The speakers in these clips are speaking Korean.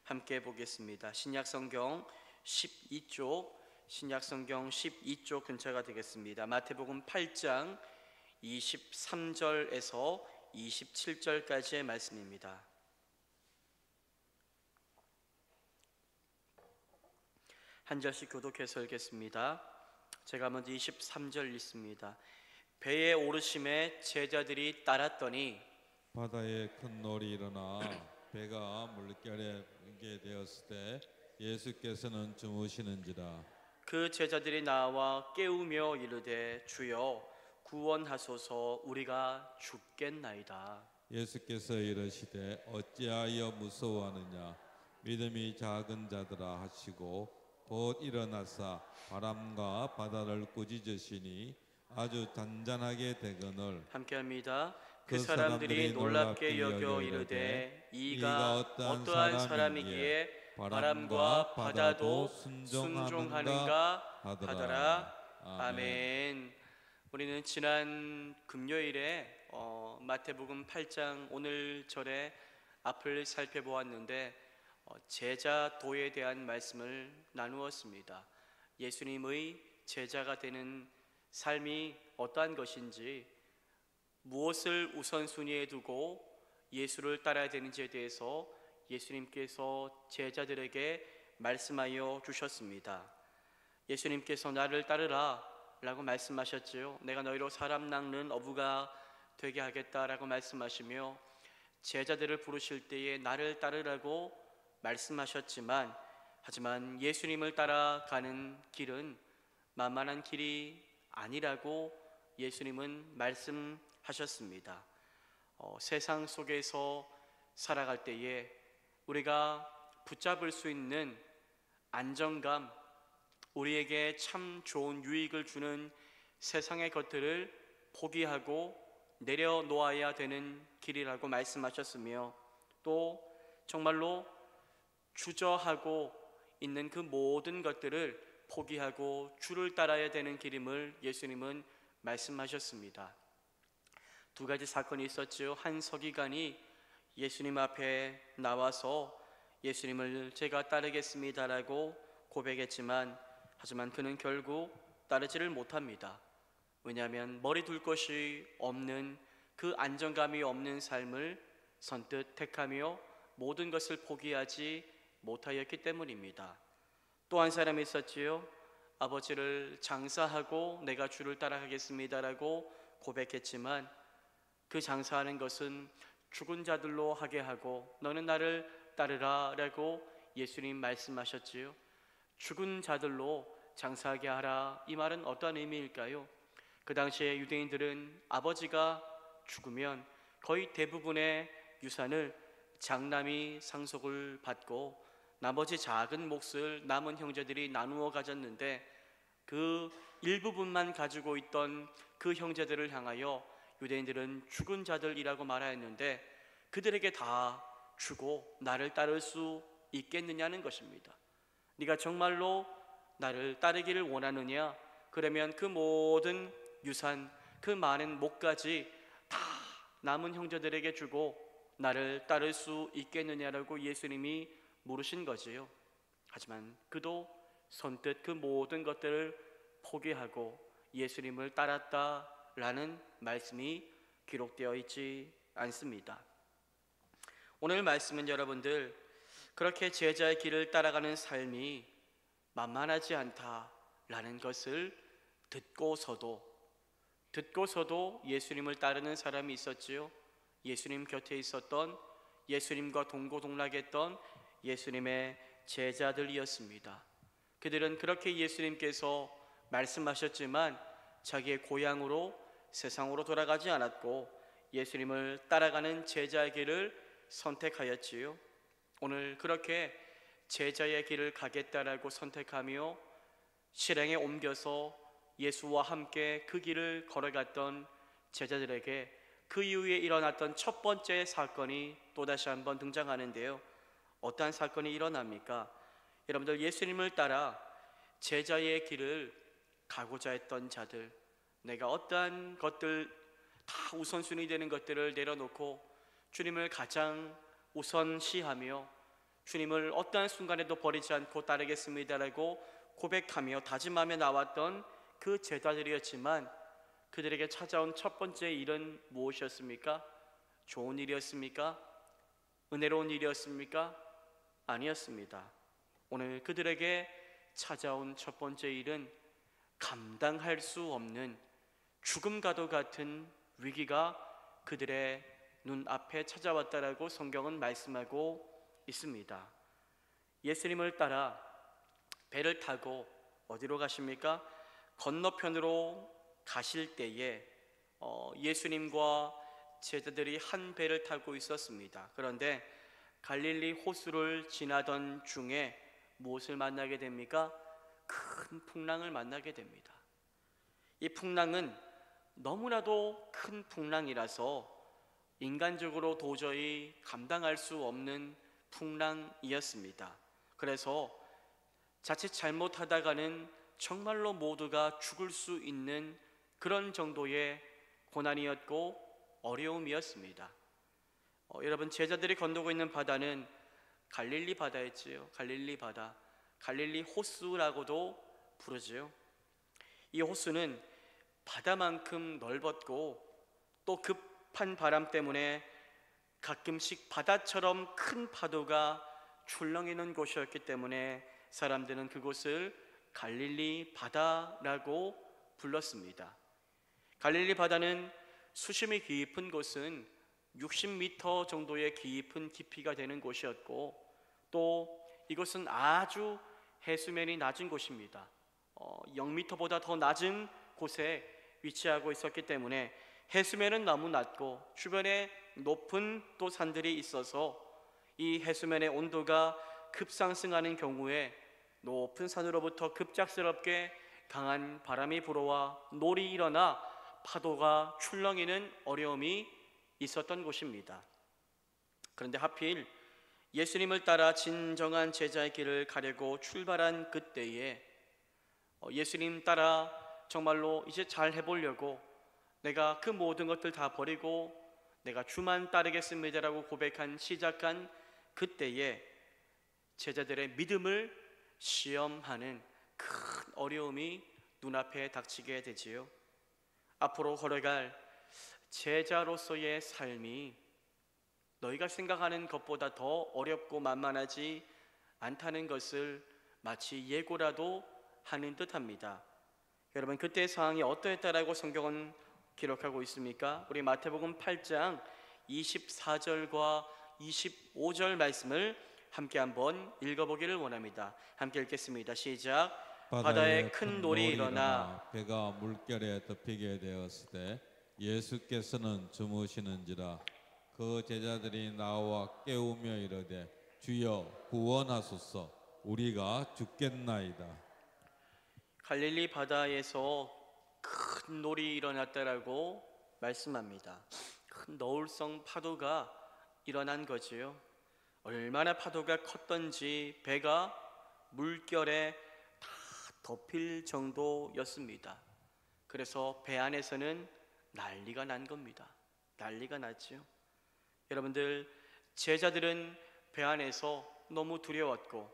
함께 보겠습니다. 신약성경 12쪽, 신약성경 12쪽 근처가 되겠습니다. 마태복음 8장 23절에서 27절까지의 말씀입니다. 한 절씩 교독해서 읽겠습니다. 제가 먼저 23절 읽습니다. 배에 오르심에 제자들이 따랐더니 바다에 큰 놀이 일어나 배가 물결에 게 되었을 때 예수께서는 주무시는지라. 그 제자들이 나와 깨우며 이르되 주여 구원하소서, 우리가 죽겠나이다. 예수께서 이르시되 어찌하여 무서워하느냐, 믿음이 작은 자들아 하시고 곧 일어나사 바람과 바다를 꾸짖으시니 아주 잔잔하게 되거늘. 함께합니다. 그 사람들이 놀랍게 여겨 이르되 이가 어떠한 사람이기에 바람과 바다도 순종하는가 하더라. 아멘. 우리는 지난 금요일에 마태복음 8장 오늘 절의 앞을 살펴보았는데 제자도에 대한 말씀을 나누었습니다. 예수님의 제자가 되는 삶이 어떠한 것인지, 무엇을 우선순위에 두고 예수를 따라야 되는지에 대해서 예수님께서 제자들에게 말씀하여 주셨습니다. 예수님께서 나를 따르라 라고 말씀하셨지요. 내가 너희로 사람 낚는 어부가 되게 하겠다라고 말씀하시며, 제자들을 부르실 때에 나를 따르라고 말씀하셨지만, 하지만 예수님을 따라가는 길은 만만한 길이 아니라고 예수님은 말씀하셨습니다. 세상 속에서 살아갈 때에 우리가 붙잡을 수 있는 안정감, 우리에게 참 좋은 유익을 주는 세상의 것들을 포기하고 내려놓아야 되는 길이라고 말씀하셨으며, 또 정말로 주저하고 있는 그 모든 것들을 포기하고 주를 따라야 되는 길임을 예수님은 말씀하셨습니다. 두 가지 사건이 있었죠. 한 서기관이 예수님 앞에 나와서 예수님을 제가 따르겠습니다라고 고백했지만, 하지만 그는 결국 따르지를 못합니다. 왜냐하면 머리 둘 것이 없는, 그 안정감이 없는 삶을 선뜻 택하며 모든 것을 포기하지 못하였기 때문입니다. 또 한 사람이 있었지요. 아버지를 장사하고 내가 주를 따라가겠습니다라고 고백했지만, 그 장사하는 것은 죽은 자들로 하게 하고 너는 나를 따르라 라고 예수님 말씀하셨지요. 죽은 자들로 장사하게 하라, 이 말은 어떤 의미일까요? 그 당시에 유대인들은 아버지가 죽으면 거의 대부분의 유산을 장남이 상속을 받고 나머지 작은 몫을 남은 형제들이 나누어 가졌는데, 그 일부분만 가지고 있던 그 형제들을 향하여 유대인들은 죽은 자들이라고 말하였는데, 그들에게 다 주고 나를 따를 수 있겠느냐는 것입니다. 네가 정말로 나를 따르기를 원하느냐? 그러면 그 모든 유산, 그 많은 몫까지 다 남은 형제들에게 주고 나를 따를 수 있겠느냐라고 예수님이 물으신 거지요. 하지만 그도 선뜻 그 모든 것들을 포기하고 예수님을 따랐다라는 말씀이 기록되어 있지 않습니다. 오늘 말씀은 여러분들, 그렇게 제자의 길을 따라가는 삶이 만만하지 않다라는 것을 듣고서도 예수님을 따르는 사람이 있었지요. 예수님 곁에 있었던, 예수님과 동고동락했던 예수님의 제자들이었습니다. 그들은 그렇게 예수님께서 말씀하셨지만 자기의 고향으로, 세상으로 돌아가지 않았고 예수님을 따라가는 제자의 길을 선택하였지요. 오늘 그렇게 제자의 길을 가겠다라고 선택하며 실행에 옮겨서 예수와 함께 그 길을 걸어갔던 제자들에게 그 이후에 일어났던 첫 번째 사건이 또다시 한번 등장하는데요. 어떠한 사건이 일어납니까? 여러분들, 예수님을 따라 제자의 길을 가고자 했던 자들, 내가 어떠한 것들 다 우선순위 되는 것들을 내려놓고 주님을 가장 우선시하며 주님을 어떠한 순간에도 버리지 않고 따르겠습니다라고 고백하며 다짐하며 나왔던 그 제자들이었지만 그들에게 찾아온 첫 번째 일은 무엇이었습니까? 좋은 일이었습니까? 은혜로운 일이었습니까? 아니었습니다. 오늘 그들에게 찾아온 첫 번째 일은 감당할 수 없는 죽음과도 같은 위기가 그들의 눈앞에 찾아왔다라고 성경은 말씀하고 있습니다. 예수님을 따라 배를 타고 어디로 가십니까? 건너편으로 가실 때에 예수님과 제자들이 한 배를 타고 있었습니다. 그런데 갈릴리 호수를 지나던 중에 무엇을 만나게 됩니까? 큰 풍랑을 만나게 됩니다. 이 풍랑은 너무나도 큰 풍랑이라서 인간적으로 도저히 감당할 수 없는 풍랑이었습니다. 그래서 자칫 잘못하다가는 정말로 모두가 죽을 수 있는 그런 정도의 고난이었고 어려움이었습니다. 여러분, 제자들이 건너고 있는 바다는 갈릴리 바다였지요. 갈릴리 바다, 갈릴리 호수라고도 부르지요. 이 호수는 바다만큼 넓었고 또 급한 바람 때문에 가끔씩 바다처럼 큰 파도가 출렁이는 곳이었기 때문에 사람들은 그곳을 갈릴리 바다라고 불렀습니다. 갈릴리 바다는 수심이 깊은 곳은 60m 정도의 깊은 깊이가 되는 곳이었고 또 이곳은 아주 해수면이 낮은 곳입니다. 0m보다 더 낮은 곳에 위치하고 있었기 때문에 해수면은 너무 낮고 주변에 높은 또 산들이 있어서 이 해수면의 온도가 급상승하는 경우에 높은 산으로부터 급작스럽게 강한 바람이 불어와 놀이 일어나 파도가 출렁이는 어려움이 있었던 곳입니다. 그런데 하필 예수님을 따라 진정한 제자의 길을 가려고 출발한 그때에 예수님 따라 정말로 이제 잘 해보려고 내가 그 모든 것들 다 버리고 내가 주만 따르겠습니다라고 시작한 그때에 제자들의 믿음을 시험하는 큰 어려움이 눈앞에 닥치게 되지요. 앞으로 걸어갈 제자로서의 삶이 너희가 생각하는 것보다 더 어렵고 만만하지 않다는 것을 마치 예고라도 하는 듯합니다. 여러분, 그때의 상황이 어떠했다라고 성경은 기록하고 있습니까? 우리 마태복음 8장 24절과 25절 말씀을 함께 한번 읽어보기를 원합니다. 함께 읽겠습니다. 시작. 바다에 큰 놀이 일어나 배가 물결에 덮이게 되었을 때 예수께서는 주무시는지라. 그 제자들이 나와 깨우며 이르되 주여 구원하소서, 우리가 죽겠나이다. 갈릴리 바다에서 큰 놀이 일어났다라고 말씀합니다. 큰 너울성 파도가 일어난 거지요. 얼마나 파도가 컸던지 배가 물결에 다 덮일 정도였습니다. 그래서 배 안에서는 난리가 난 겁니다. 난리가 났지요. 여러분들, 제자들은 배 안에서 너무 두려웠고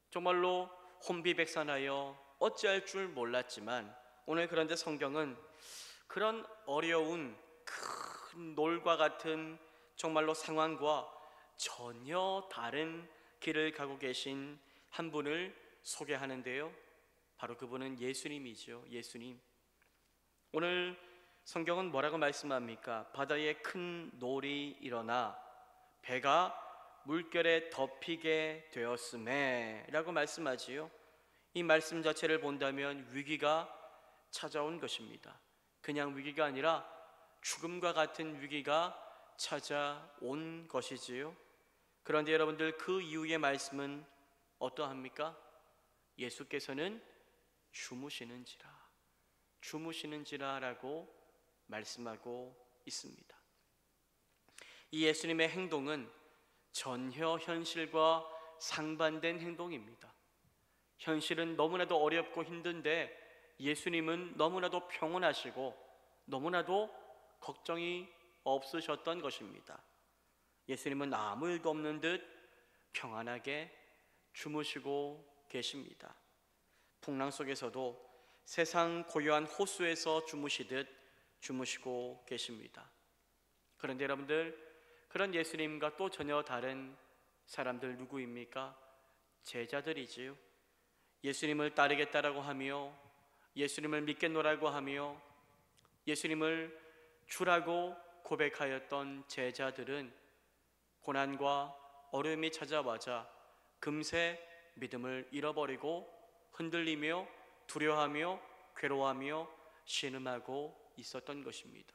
정말로 혼비백산하여 어찌할 줄 몰랐지만 오늘 그런데 성경은 그런 어려운 큰 놀과 같은 정말로 상황과 전혀 다른 길을 가고 계신 한 분을 소개하는데요. 바로 그분은 예수님이죠. 예수님. 오늘 성경은 뭐라고 말씀합니까? 바다에 큰 놀이 일어나 배가 물결에 덮이게 되었음에 라고 말씀하지요. 이 말씀 자체를 본다면 위기가 찾아온 것입니다. 그냥 위기가 아니라 죽음과 같은 위기가 찾아온 것이지요. 그런데 여러분들, 그 이후의 말씀은 어떠합니까? 예수께서는 주무시는지라라고 말씀하고 있습니다. 이 예수님의 행동은 전혀 현실과 상반된 행동입니다. 현실은 너무나도 어렵고 힘든데 예수님은 너무나도 평온하시고 너무나도 걱정이 없으셨던 것입니다. 예수님은 아무 일도 없는 듯 평안하게 주무시고 계십니다. 풍랑 속에서도 세상 고요한 호수에서 주무시듯 주무시고 계십니다. 그런데 여러분들, 그런 예수님과 또 전혀 다른 사람들 누구입니까? 제자들이지요. 예수님을 따르겠다라고 하며, 예수님을 믿겠노라고 하며, 예수님을 주라고 고백하였던 제자들은 고난과 어려움이 찾아와자 금세 믿음을 잃어버리고 흔들리며 두려워하며 괴로워하며 신음하고 있었던 것입니다.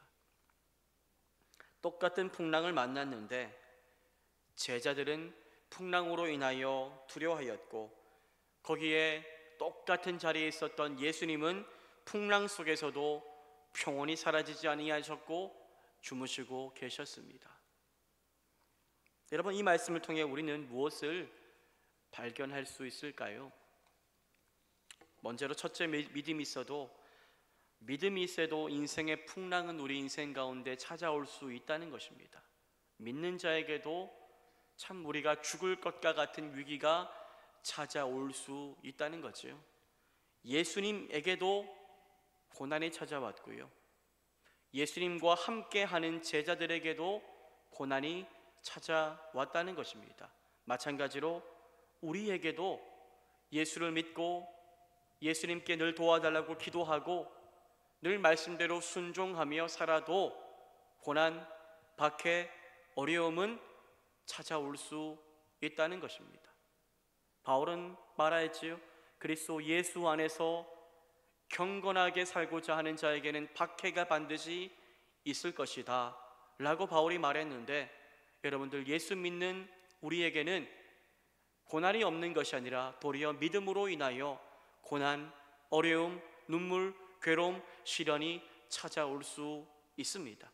똑같은 풍랑을 만났는데 제자들은 풍랑으로 인하여 두려워하였고, 거기에 똑같은 자리에 있었던 예수님은 풍랑 속에서도 평온이 사라지지 아니하셨고 주무시고 계셨습니다. 여러분, 이 말씀을 통해 우리는 무엇을 발견할 수 있을까요? 먼저로 첫째, 믿음이 있어도 인생의 풍랑은 우리 인생 가운데 찾아올 수 있다는 것입니다. 믿는 자에게도 참 우리가 죽을 것과 같은 위기가 찾아올 수 있다는 거죠. 예수님에게도 고난이 찾아왔고요, 예수님과 함께하는 제자들에게도 고난이 찾아왔다는 것입니다. 마찬가지로 우리에게도 예수를 믿고 예수님께 늘 도와달라고 기도하고 늘 말씀대로 순종하며 살아도 고난, 박해, 어려움은 찾아올 수 있다는 것입니다. 바울은 말하였지요. 그리스도 예수 안에서 경건하게 살고자 하는 자에게는 박해가 반드시 있을 것이다 라고 바울이 말했는데, 여러분들, 예수 믿는 우리에게는 고난이 없는 것이 아니라 도리어 믿음으로 인하여 고난, 어려움, 눈물, 괴로움, 시련이 찾아올 수 있습니다.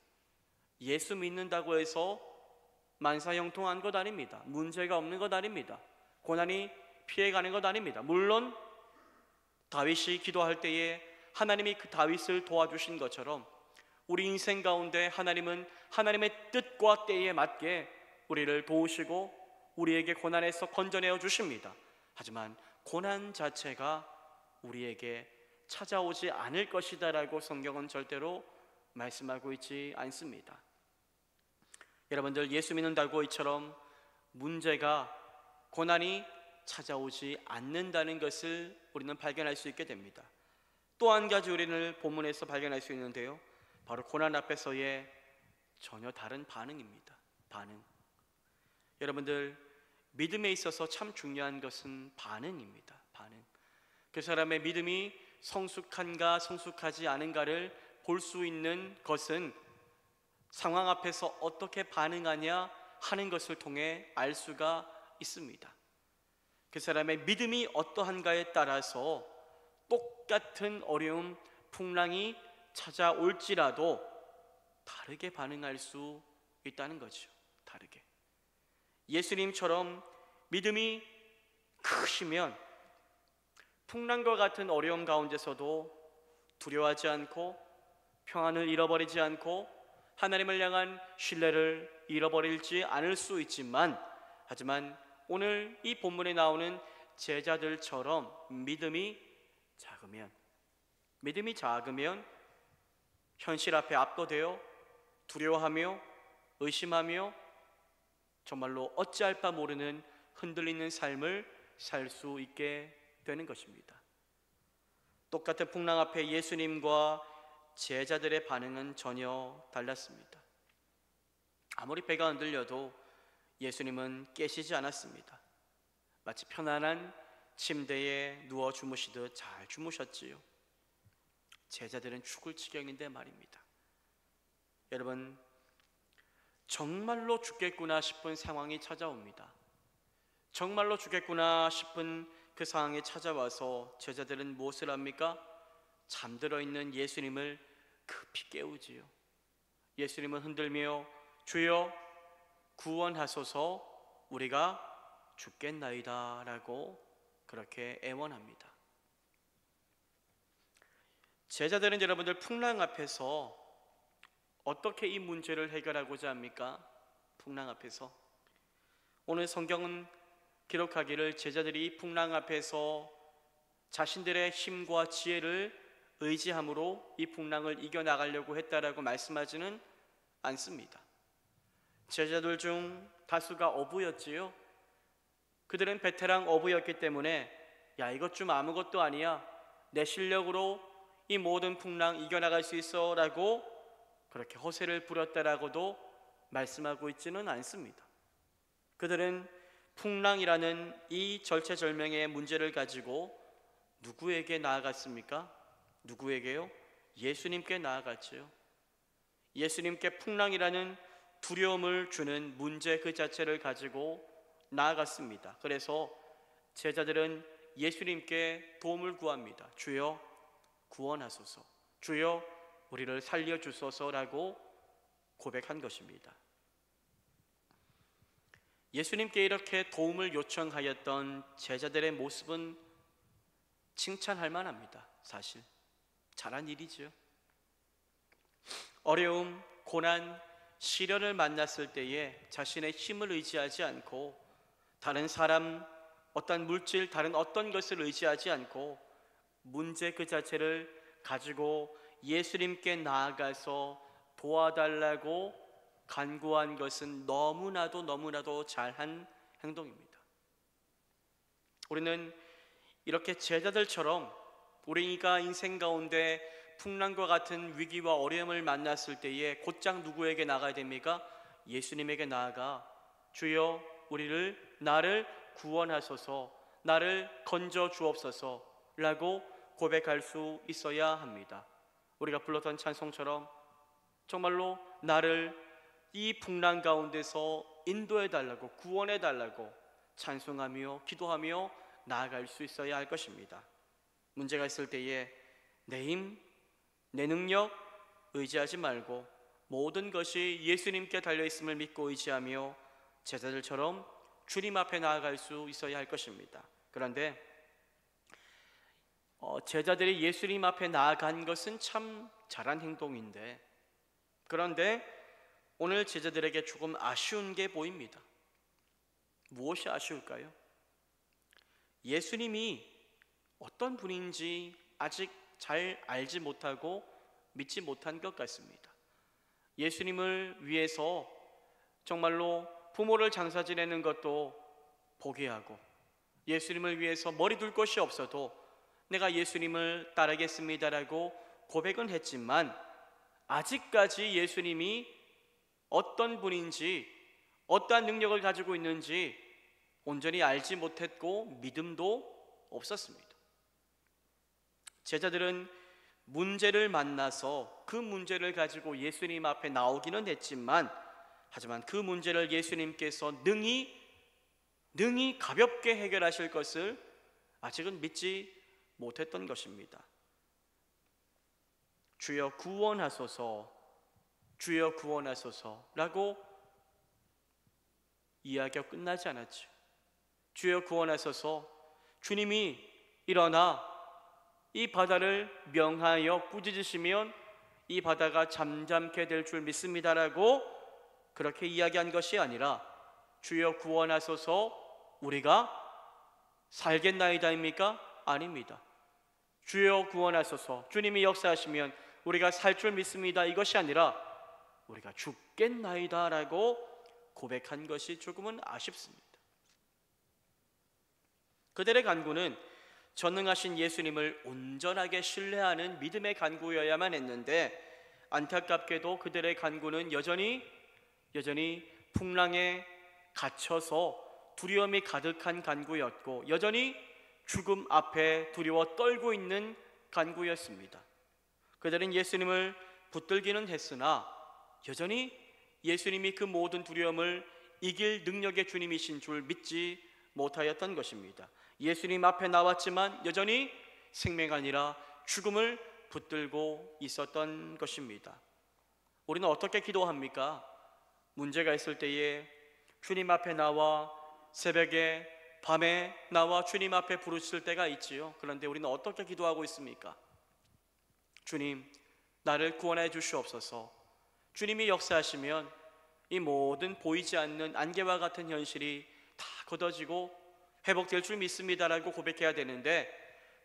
예수 믿는다고 해서 만사형통한 것 아닙니다. 문제가 없는 것 아닙니다. 고난이 피해가는 것 아닙니다. 물론 다윗이 기도할 때에 하나님이 그 다윗을 도와주신 것처럼 우리 인생 가운데 하나님은 하나님의 뜻과 때에 맞게 우리를 도우시고 우리에게 고난에서 건져내어 주십니다. 하지만 고난 자체가 우리에게 찾아오지 않을 것이다 라고 성경은 절대로 말씀하고 있지 않습니다. 여러분들, 예수 믿는다고 이처럼 문제가, 고난이 찾아오지 않는다는 것을 우리는 발견할 수 있게 됩니다. 또 한 가지 우리는 본문에서 발견할 수 있는데요, 바로 고난 앞에서의 전혀 다른 반응입니다. 반응. 여러분들, 믿음에 있어서 참 중요한 것은 반응입니다. 반응. 그 사람의 믿음이 성숙한가 성숙하지 않은가를 볼 수 있는 것은 상황 앞에서 어떻게 반응하냐 하는 것을 통해 알 수가 있습니다. 그 사람의 믿음이 어떠한가에 따라서 똑같은 어려움, 풍랑이 찾아올지라도 다르게 반응할 수 있다는 거죠. 다르게. 예수님처럼 믿음이 크시면 풍랑과 같은 어려움 가운데서도 두려워하지 않고 평안을 잃어버리지 않고 하나님을 향한 신뢰를 잃어버리지 않을 수 있지만, 하지만 오늘 이 본문에 나오는 제자들처럼 믿음이 작으면 현실 앞에 압도되어 두려워하며 의심하며 정말로 어찌할 바 모르는 흔들리는 삶을 살 수 있게 되는 것입니다. 똑같은 풍랑 앞에 예수님과 제자들의 반응은 전혀 달랐습니다. 아무리 배가 흔들려도 예수님은 깨시지 않았습니다. 마치 편안한 침대에 누워 주무시듯 잘 주무셨지요. 제자들은 죽을 지경인데 말입니다. 여러분, 정말로 죽겠구나 싶은 상황이 찾아옵니다. 정말로 죽겠구나 싶은 그 상황이 찾아와서 제자들은 무엇을 합니까? 잠들어 있는 예수님을 급히 깨우지요. 예수님은 흔들며 주여 구원하소서, 우리가 죽겠나이다 라고 그렇게 애원합니다. 제자들은 여러분들 풍랑 앞에서 어떻게 이 문제를 해결하고자 합니까? 풍랑 앞에서 오늘 성경은 기록하기를 제자들이 풍랑 앞에서 자신들의 힘과 지혜를 의지함으로 이 풍랑을 이겨나가려고 했다라고 말씀하지는 않습니다. 제자들 중 다수가 어부였지요. 그들은 베테랑 어부였기 때문에 야, 이것 좀 아무것도 아니야, 내 실력으로 이 모든 풍랑 이겨나갈 수 있어 라고 그렇게 허세를 부렸다라고도 말씀하고 있지는 않습니다. 그들은 풍랑이라는 이 절체절명의 문제를 가지고 누구에게 나아갔습니까? 누구에게요? 예수님께 나아갔지요. 예수님께 풍랑이라는 두려움을 주는 문제 그 자체를 가지고 나아갔습니다. 그래서 제자들은 예수님께 도움을 구합니다. 주여 구원하소서, 주여 우리를 살려주소서라고 고백한 것입니다. 예수님께 이렇게 도움을 요청하였던 제자들의 모습은 칭찬할 만합니다. 사실 잘한 일이죠. 어려움, 고난, 시련을 만났을 때에 자신의 힘을 의지하지 않고 다른 사람, 어떤 물질, 다른 어떤 것을 의지하지 않고 문제 그 자체를 가지고 예수님께 나아가서 도와달라고 간구한 것은 너무나도 잘한 행동입니다. 우리는 이렇게 제자들처럼 우리가 인생 가운데 풍랑과 같은 위기와 어려움을 만났을 때에 곧장 누구에게 나가야 됩니까? 예수님에게 나아가 주여 나를 구원하소서, 나를 건져 주옵소서 라고 고백할 수 있어야 합니다. 우리가 불렀던 찬송처럼 정말로 나를 이 풍랑 가운데서 인도해 달라고, 구원해 달라고 찬송하며 기도하며 나아갈 수 있어야 할 것입니다. 문제가 있을 때에 내 힘, 내 능력 의지하지 말고 모든 것이 예수님께 달려있음을 믿고 의지하며 제자들처럼 주님 앞에 나아갈 수 있어야 할 것입니다. 그런데 제자들이 예수님 앞에 나아간 것은 참 잘한 행동인데, 그런데 오늘 제자들에게 조금 아쉬운 게 보입니다. 무엇이 아쉬울까요? 예수님이 어떤 분인지 아직 잘 알지 못하고 믿지 못한 것 같습니다. 예수님을 위해서 정말로 부모를 장사 지내는 것도 포기하고, 예수님을 위해서 머리 둘 것이 없어도 내가 예수님을 따르겠습니다라고 고백은 했지만 아직까지 예수님이 어떤 분인지, 어떠한 능력을 가지고 있는지 온전히 알지 못했고 믿음도 없었습니다. 제자들은 문제를 만나서 그 문제를 가지고 예수님 앞에 나오기는 했지만, 하지만 그 문제를 예수님께서 능히 가볍게 해결하실 것을 아직은 믿지 못했던 것입니다. 주여 구원하소서, 주여 구원하소서라고 이야기가 끝나지 않았죠. 주여 구원하소서, 주님이 일어나 이 바다를 명하여 꾸짖으시면 이 바다가 잠잠케 될 줄 믿습니다라고 그렇게 이야기한 것이 아니라 주여 구원하소서, 우리가 살겠나이다입니까? 아닙니다. 주여 구원하소서, 주님이 역사하시면 우리가 살 줄 믿습니다, 이것이 아니라 우리가 죽겠나이다라고 고백한 것이 조금은 아쉽습니다. 그들의 간구는 전능하신 예수님을 온전하게 신뢰하는 믿음의 간구여야만 했는데, 안타깝게도 그들의 간구는 여전히 풍랑에 갇혀서 두려움이 가득한 간구였고, 여전히 죽음 앞에 두려워 떨고 있는 간구였습니다. 그들은 예수님을 붙들기는 했으나 여전히 예수님이 그 모든 두려움을 이길 능력의 주님이신 줄 믿지 못하였던 것입니다. 예수님 앞에 나왔지만 여전히 생명 아니라 죽음을 붙들고 있었던 것입니다. 우리는 어떻게 기도합니까? 문제가 있을 때에 주님 앞에 나와, 새벽에 밤에 나와 주님 앞에 부르실 때가 있지요. 그런데 우리는 어떻게 기도하고 있습니까? 주님, 나를 구원해 주시옵소서. 주님이 역사하시면 이 모든 보이지 않는 안개와 같은 현실이 다 걷어지고 회복될 줄 믿습니다라고 고백해야 되는데,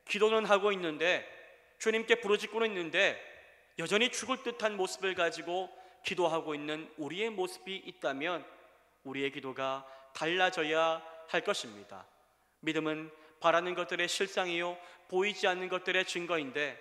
기도는 하고 있는데, 주님께 부르짖고는 있는데 여전히 죽을 듯한 모습을 가지고 기도하고 있는 우리의 모습이 있다면 우리의 기도가 달라져야 할 것입니다. 믿음은 바라는 것들의 실상이요 보이지 않는 것들의 증거인데,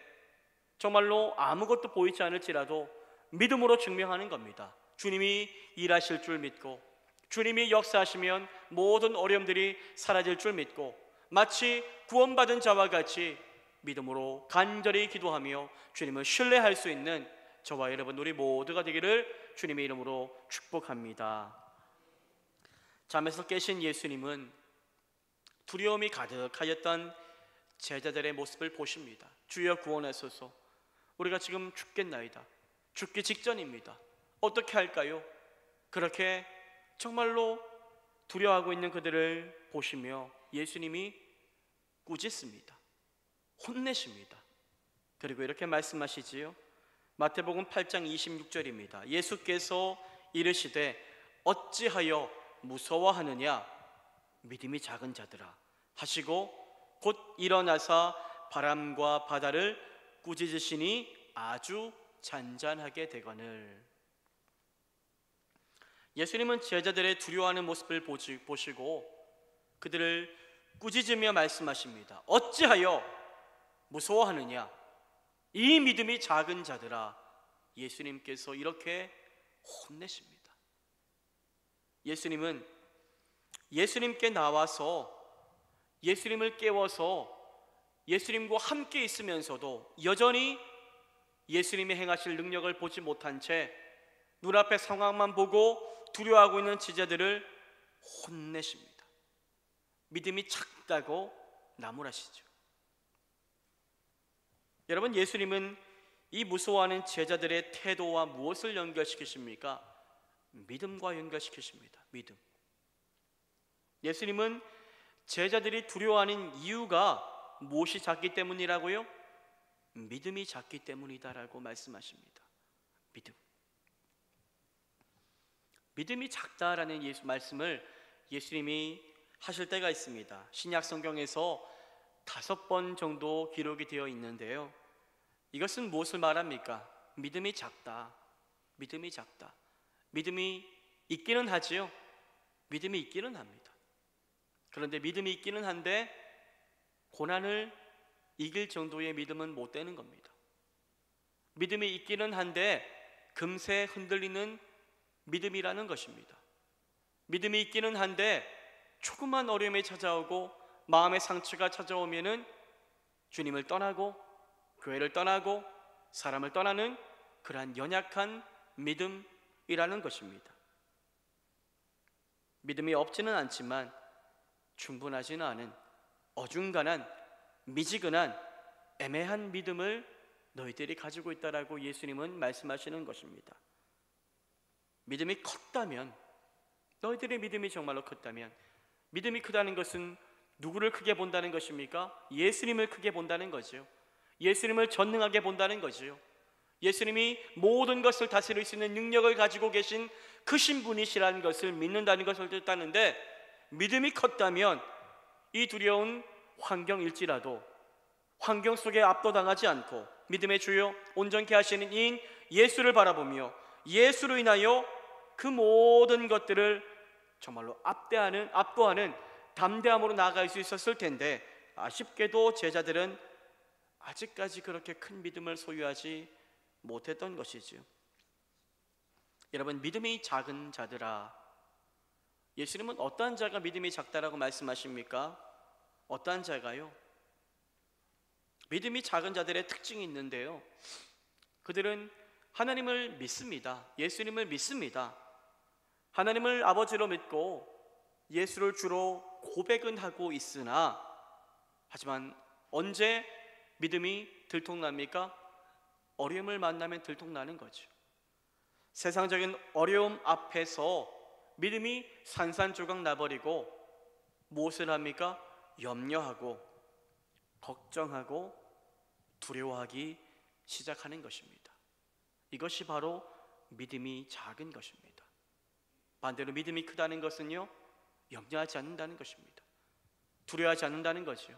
정말로 아무것도 보이지 않을지라도 믿음으로 증명하는 겁니다. 주님이 일하실 줄 믿고, 주님이 역사하시면 모든 어려움들이 사라질 줄 믿고, 마치 구원받은 자와 같이 믿음으로 간절히 기도하며 주님을 신뢰할 수 있는 저와 여러분 우리 모두가 되기를 주님의 이름으로 축복합니다. 잠에서 깨신 예수님은 두려움이 가득하였던 제자들의 모습을 보십니다. 주여 구원하소서, 우리가 지금 죽겠나이다. 죽기 직전입니다. 어떻게 할까요? 그렇게 정말로 두려워하고 있는 그들을 보시며 예수님이 꾸짖습니다. 혼내십니다. 그리고 이렇게 말씀하시지요. 마태복음 8장 26절입니다. 예수께서 이르시되 어찌하여 무서워하느냐, 믿음이 작은 자들아 하시고 곧 일어나사 바람과 바다를 꾸짖으시니 아주 잔잔하게 되거늘. 예수님은 제자들의 두려워하는 모습을 보시고 그들을 꾸짖으며 말씀하십니다. 어찌하여 무서워하느냐, 이 믿음이 작은 자들아. 예수님께서 이렇게 혼내십니다. 예수님은 예수님께 나와서 예수님을 깨워서 예수님과 함께 있으면서도 여전히 예수님이 행하실 능력을 보지 못한 채 눈앞의 상황만 보고 두려워하고 있는 제자들을 혼내십니다. 믿음이 작다고 나무라시죠. 여러분, 예수님은 이 무서워하는 제자들의 태도와 무엇을 연결시키십니까? 믿음과 연결시키십니다. 믿음. 예수님은 제자들이 두려워하는 이유가 무엇이 작기 때문이라고요? 믿음이 작기 때문이다라고 말씀하십니다. 믿음. 믿음이 작다라는 말씀을 예수님이 하실 때가 있습니다. 신약 성경에서 5번 정도 기록이 되어 있는데요. 이것은 무엇을 말합니까? 믿음이 작다. 믿음이 작다. 믿음이 있기는 하지요. 믿음이 있기는 합니다. 그런데 믿음이 있기는 한데 고난을 이길 정도의 믿음은 못 되는 겁니다. 믿음이 있기는 한데 금세 흔들리는 믿음이라는 것입니다. 믿음이 있기는 한데 조그만 어려움이 찾아오고 마음의 상처가 찾아오면은 주님을 떠나고 교회를 떠나고 사람을 떠나는 그러한 연약한 믿음이라는 것입니다. 믿음이 없지는 않지만 충분하지는 않은 어중간한 미지근한 애매한 믿음을 너희들이 가지고 있다라고 예수님은 말씀하시는 것입니다. 믿음이 컸다면, 너희들의 믿음이 정말로 컸다면, 믿음이 크다는 것은 누구를 크게 본다는 것입니까? 예수님을 크게 본다는 거죠. 예수님을 전능하게 본다는 거죠. 예수님이 모든 것을 다스릴 수 있는 능력을 가지고 계신 크신 분이시라는 것을 믿는다는 것을 뜻하는데, 믿음이 컸다면 이 두려운 환경일지라도 환경 속에 압도당하지 않고 믿음의 주요 온전케 하시는 이인 예수를 바라보며 예수로 인하여 그 모든 것들을 정말로 압도하는 담대함으로 나아갈 수 있었을 텐데, 아쉽게도 제자들은 아직까지 그렇게 큰 믿음을 소유하지 못했던 것이지요. 여러분, 믿음이 작은 자들아, 예수님은 어떠한 자가 믿음이 작다라고 말씀하십니까? 어떠한 자가요? 믿음이 작은 자들의 특징이 있는데요, 그들은 하나님을 믿습니다. 예수님을 믿습니다. 하나님을 아버지로 믿고 예수를 주로 고백은 하고 있으나, 하지만 언제 믿음이 들통납니까? 어려움을 만나면 들통나는 거죠. 세상적인 어려움 앞에서 믿음이 산산조각 나버리고 무엇을 합니까? 염려하고 걱정하고 두려워하기 시작하는 것입니다. 이것이 바로 믿음이 작은 것입니다. 반대로 믿음이 크다는 것은요, 염려하지 않는다는 것입니다. 두려워하지 않는다는 거지요.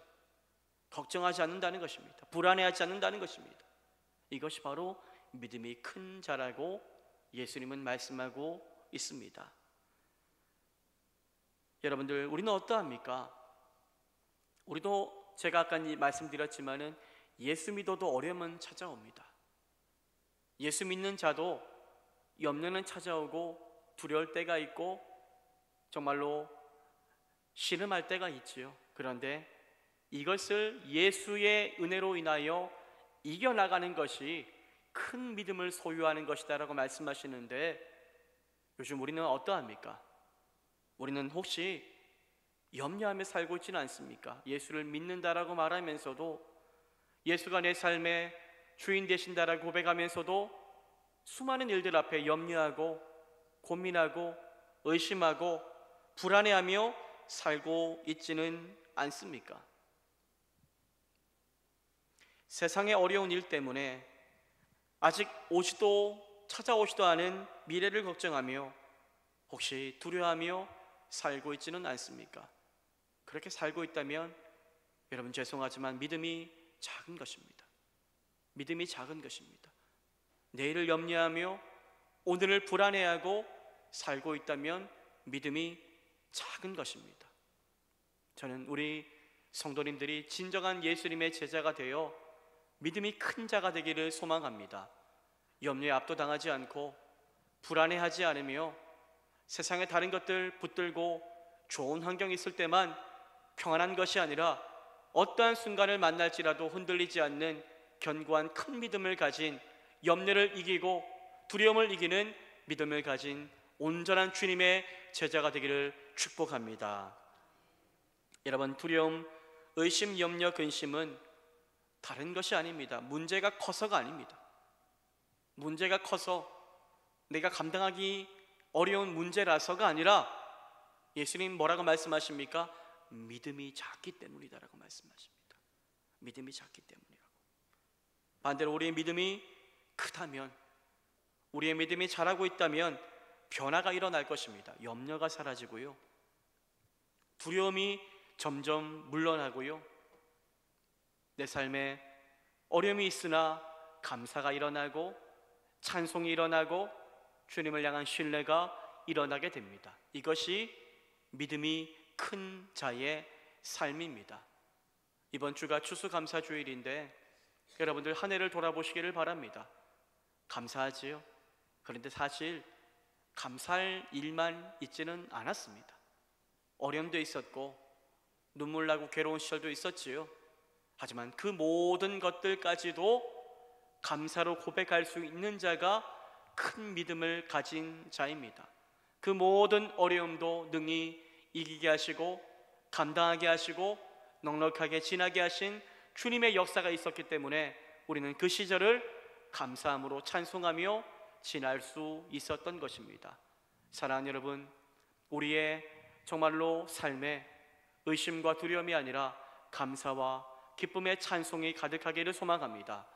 걱정하지 않는다는 것입니다. 불안해하지 않는다는 것입니다. 이것이 바로 믿음이 큰 자라고 예수님은 말씀하고 있습니다. 여러분들, 우리는 어떠합니까? 우리도 제가 아까 말씀드렸지만은 예수 믿어도 어려움은 찾아옵니다. 예수 믿는 자도 염려는 찾아오고 두려울 때가 있고 정말로 신음할 때가 있지요. 그런데 이것을 예수의 은혜로 인하여 이겨나가는 것이 큰 믿음을 소유하는 것이다라고 말씀하시는데, 요즘 우리는 어떠합니까? 우리는 혹시 염려하며 살고 있지는 않습니까? 예수를 믿는다라고 말하면서도, 예수가 내 삶의 주인 되신다라고 고백하면서도 수많은 일들 앞에 염려하고 고민하고 의심하고 불안해하며 살고 있지는 않습니까? 세상의 어려운 일 때문에 아직 찾아오지도 않은 미래를 걱정하며 혹시 두려워하며 살고 있지는 않습니까? 그렇게 살고 있다면 여러분, 죄송하지만 믿음이 작은 것입니다. 믿음이 작은 것입니다. 내일을 염려하며 오늘을 불안해하고 살고 있다면 믿음이 작은 것입니다. 저는 우리 성도님들이 진정한 예수님의 제자가 되어 믿음이 큰 자가 되기를 소망합니다. 염려에 압도당하지 않고 불안해하지 않으며 세상의 다른 것들 붙들고 좋은 환경이 있을 때만 평안한 것이 아니라 어떠한 순간을 만날지라도 흔들리지 않는 견고한 큰 믿음을 가진, 염려를 이기고 두려움을 이기는 믿음을 가진 온전한 주님의 제자가 되기를 축복합니다. 여러분, 두려움, 의심, 염려, 근심은 다른 것이 아닙니다. 문제가 커서가 아닙니다. 문제가 커서 내가 감당하기 어려운 문제라서가 아니라 예수님 뭐라고 말씀하십니까? 믿음이 작기 때문이다라고 말씀하십니다. 믿음이 작기 때문이라고. 반대로 우리의 믿음이 크다면, 우리의 믿음이 자라고 있다면 변화가 일어날 것입니다. 염려가 사라지고요, 두려움이 점점 물러나고요, 내 삶에 어려움이 있으나 감사가 일어나고 찬송이 일어나고 주님을 향한 신뢰가 일어나게 됩니다. 이것이 믿음이 큰 자의 삶입니다. 이번 주가 추수감사주일인데 여러분들 한 해를 돌아보시기를 바랍니다. 감사하지요? 그런데 사실 감사할 일만 있지는 않았습니다. 어려움도 있었고 눈물 나고 괴로운 시절도 있었지요. 하지만 그 모든 것들까지도 감사로 고백할 수 있는 자가 큰 믿음을 가진 자입니다. 그 모든 어려움도 능히 이기게 하시고 감당하게 하시고 넉넉하게 지나게 하신 주님의 역사가 있었기 때문에 우리는 그 시절을 감사함으로 찬송하며 지날 수 있었던 것입니다. 사랑하는 여러분, 우리의 정말로 삶에 의심과 두려움이 아니라 감사와 기쁨의 찬송이 가득하기를 소망합니다.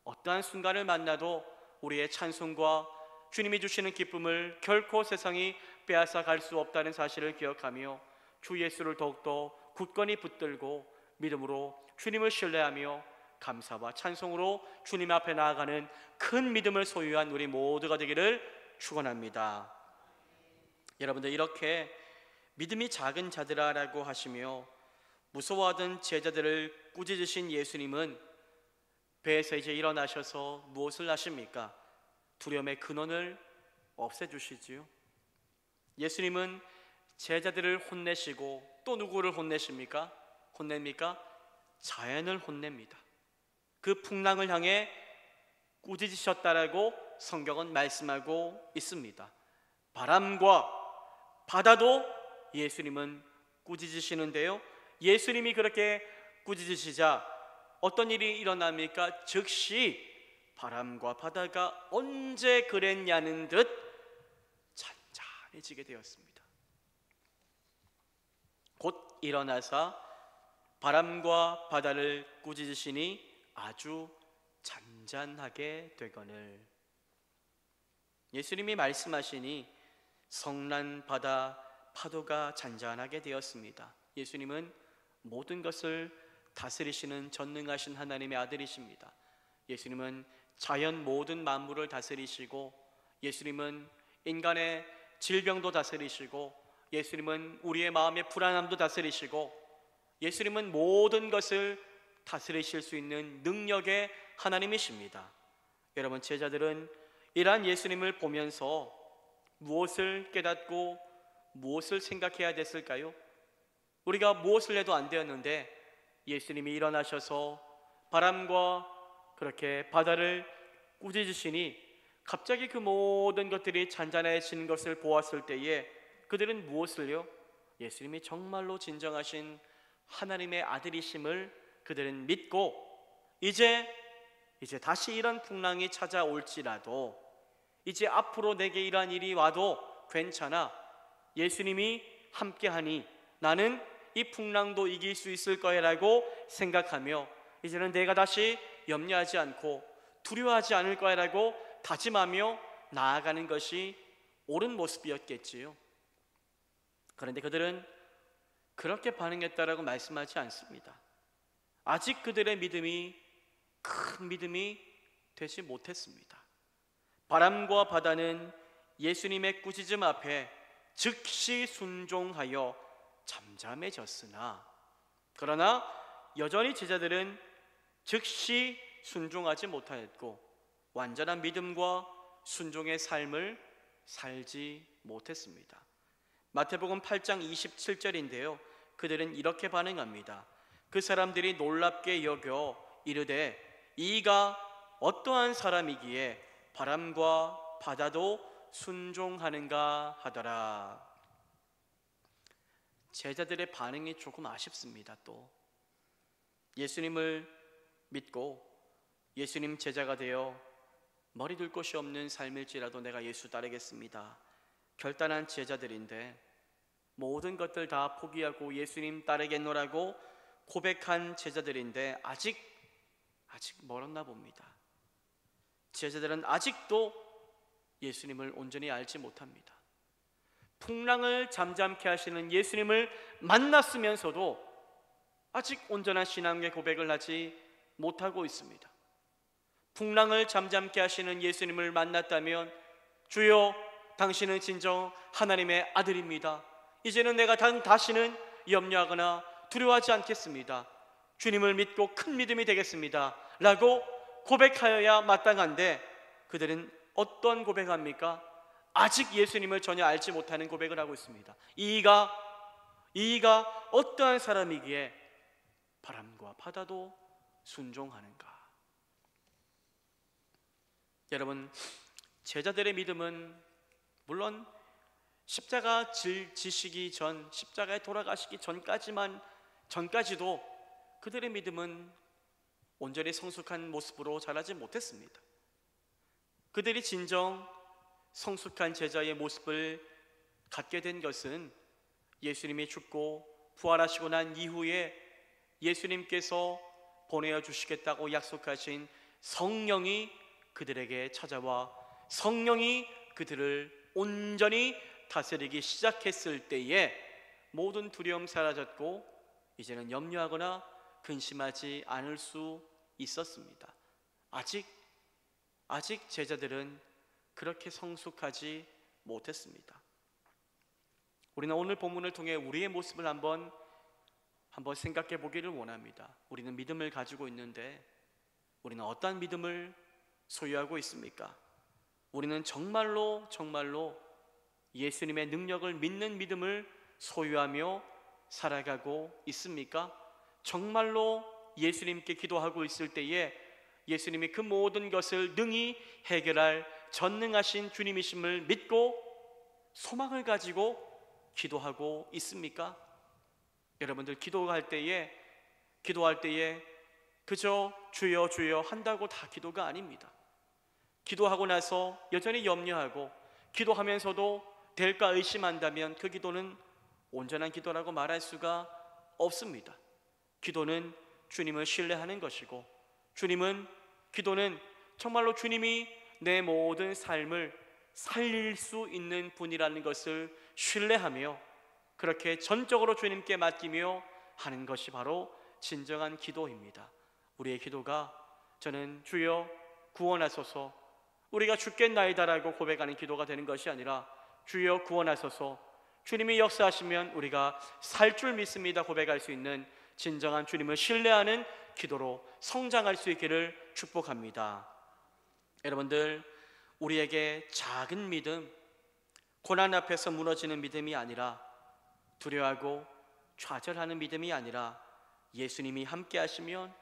어떠한 순간을 만나도 우리의 찬송과 주님이 주시는 기쁨을 결코 세상이 빼앗아 갈 수 없다는 사실을 기억하며 주 예수를 더욱더 굳건히 붙들고 믿음으로 주님을 신뢰하며 감사와 찬송으로 주님 앞에 나아가는 큰 믿음을 소유한 우리 모두가 되기를 축원합니다. 여러분들, 이렇게 믿음이 작은 자들아라고 하시며 무서워하던 제자들을 꾸짖으신 예수님은 배에서 이제 일어나셔서 무엇을 하십니까? 두려움의 근원을 없애주시지요. 예수님은 제자들을 혼내시고 또 누구를 혼내십니까? 자연을 혼냅니다. 그 풍랑을 향해 꾸짖으셨다라고 성경은 말씀하고 있습니다. 바람과 바다도 예수님은 꾸짖으시는데요, 예수님이 그렇게 꾸짖으시자 어떤 일이 일어납니까? 즉시 바람과 바다가 언제 그랬냐는 듯 잔잔해지게 되었습니다. 곧 일어나사 바람과 바다를 꾸짖으시니 아주 잔잔하게 되거늘. 예수님이 말씀하시니 성난 바다 파도가 잔잔하게 되었습니다. 예수님은 모든 것을 다스리시는 전능하신 하나님의 아들이십니다. 예수님은 자연 모든 만물을 다스리시고, 예수님은 인간의 질병도 다스리시고, 예수님은 우리의 마음의 불안함도 다스리시고, 예수님은 모든 것을 다스리실 수 있는 능력의 하나님이십니다. 여러분, 제자들은 이러한 예수님을 보면서 무엇을 깨닫고 무엇을 생각해야 됐을까요? 우리가 무엇을 해도 안 되었는데 예수님이 일어나셔서 바람과 그렇게 바다를 꾸짖으시니 갑자기 그 모든 것들이 잔잔해지는 것을 보았을 때에 그들은 무엇을요? 예수님이 정말로 진정하신 하나님의 아들이심을 그들은 믿고, 이제 다시 이런 풍랑이 찾아올지라도, 이제 앞으로 내게 이러한 일이 와도 괜찮아, 예수님이 함께하니 나는 이 풍랑도 이길 수 있을 거야 라고 생각하며, 이제는 내가 다시 염려하지 않고 두려워하지 않을 거야 라고 다짐하며 나아가는 것이 옳은 모습이었겠지요. 그런데 그들은 그렇게 반응했다라고 말씀하지 않습니다. 아직 그들의 믿음이 큰 믿음이 되지 못했습니다. 바람과 바다는 예수님의 꾸짖음 앞에 즉시 순종하여 잠잠해졌으나, 그러나 여전히 제자들은 즉시 순종하지 못하였고 완전한 믿음과 순종의 삶을 살지 못했습니다. 마태복음 8장 27절인데요, 그들은 이렇게 반응합니다. 그 사람들이 놀랍게 여겨 이르되 이가 어떠한 사람이기에 바람과 바다도 순종하는가 하더라. 제자들의 반응이 조금 아쉽습니다. 또 예수님을 믿고 예수님 제자가 되어 머리 둘 곳이 없는 삶일지라도 내가 예수 따르겠습니다, 결단한 제자들인데 모든 것들 다 포기하고 예수님 따르겠노라고 고백한 제자들인데 아직 멀었나 봅니다. 제자들은 아직도 예수님을 온전히 알지 못합니다. 풍랑을 잠잠케 하시는 예수님을 만났으면서도 아직 온전한 신앙의 고백을 하지 못하고 있습니다. 풍랑을 잠잠케 하시는 예수님을 만났다면, 주여 당신은 진정 하나님의 아들입니다, 이제는 내가 다시는 염려하거나 두려워하지 않겠습니다, 주님을 믿고 큰 믿음이 되겠습니다 라고 고백하여야 마땅한데 그들은 어떤 고백합니까? 아직 예수님을 전혀 알지 못하는 고백을 하고 있습니다. 이가 어떠한 사람이기에 바람과 바다도 순종하는가? 여러분, 제자들의 믿음은 물론 십자가 지시기 전, 십자가에 돌아가시기 전까지도 그들의 믿음은 온전히 성숙한 모습으로 자라지 못했습니다. 그들이 진정 성숙한 제자의 모습을 갖게 된 것은 예수님이 죽고 부활하시고 난 이후에 예수님께서 보내어 주시겠다고 약속하신 성령이 그들에게 찾아와 성령이 그들을 온전히 다스리기 시작했을 때에 모든 두려움 사라졌고 이제는 염려하거나 근심하지 않을 수 있었습니다. 아직 제자들은 그렇게 성숙하지 못했습니다. 우리는 오늘 본문을 통해 우리의 모습을 한번 생각해 보기를 원합니다. 우리는 믿음을 가지고 있는데 우리는 어떠한 믿음을 소유하고 있습니까? 우리는 정말로 예수님의 능력을 믿는 믿음을 소유하며 살아가고 있습니까? 정말로 예수님께 기도하고 있을 때에 예수님이 그 모든 것을 능히 해결할 전능하신 주님이심을 믿고 소망을 가지고 기도하고 있습니까? 여러분들 기도할 때에 그저 주여 주여 한다고 다 기도가 아닙니다. 기도하고 나서 여전히 염려하고 기도하면서도 될까 의심한다면 그 기도는 온전한 기도라고 말할 수가 없습니다. 기도는 주님을 신뢰하는 것이고 기도는 정말로 주님이 내 모든 삶을 살릴 수 있는 분이라는 것을 신뢰하며 그렇게 전적으로 주님께 맡기며 하는 것이 바로 진정한 기도입니다. 우리의 기도가 저는 주여 구원하소서, 우리가 죽겠나이다라고 고백하는 기도가 되는 것이 아니라 주여 구원하소서, 주님이 역사하시면 우리가 살 줄 믿습니다 고백할 수 있는 진정한 주님을 신뢰하는 기도로 성장할 수 있기를 축복합니다. 여러분들, 우리에게 작은 믿음, 고난 앞에서 무너지는 믿음이 아니라, 두려워하고 좌절하는 믿음이 아니라 예수님이 함께 하시면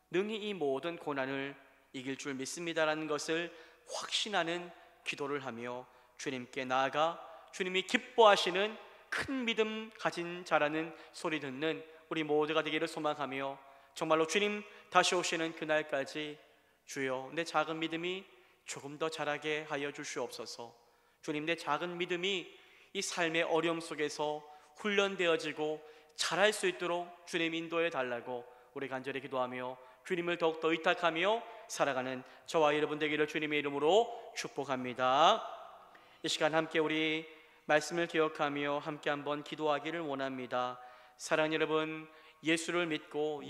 능히 이 모든 고난을 이길 줄 믿습니다라는 것을 확신하는 기도를 하며 주님께 나아가 주님이 기뻐하시는 큰 믿음 가진 자라는 소리 듣는 우리 모두가 되기를 소망하며, 정말로 주님 다시 오시는 그날까지 주여 내 작은 믿음이 조금 더 자라게 하여 주시옵소서. 주님, 내 작은 믿음이 이 삶의 어려움 속에서 훈련되어지고 자랄 수 있도록 주님 인도해 달라고 우리 간절히 기도하며 주님을 더욱더 의탁하며 살아가는 저와 여러분 되기를 주님의 이름으로 축복합니다. 이 시간 함께 우리 말씀을 기억하며 함께 한번 기도하기를 원합니다. 사랑하는 여러분, 예수를 믿고